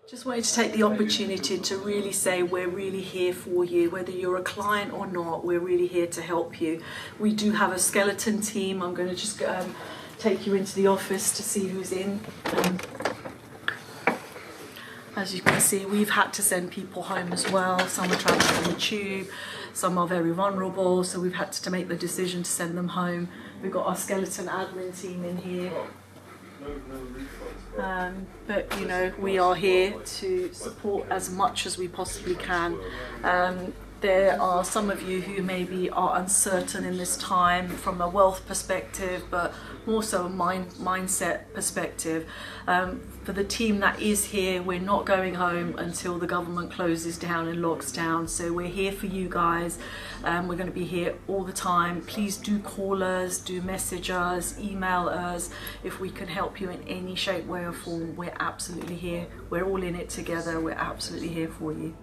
Just wanted to take the opportunity to really say we're really here for you, whether you're a client or not, we're really here to help you. We do have a skeleton team. I'm going to just take you into the office to see who's in. As you can see, we've had to send people home as well. Some are travelling on the tube, some are very vulnerable, so we've had to make the decision to send them home. We've got our skeleton admin team in here. But you know, we are here to support as much as we possibly can. There are some of you who maybe are uncertain in this time from a wealth perspective, but more so a mindset perspective. For the team that is here, we're not going home until the government closes down and locks down. So we're here for you guys. We're going to be here all the time. Please do call us, do message us, email us. If we can help you in any shape, way or form, we're absolutely here. We're all in it together. We're absolutely here for you.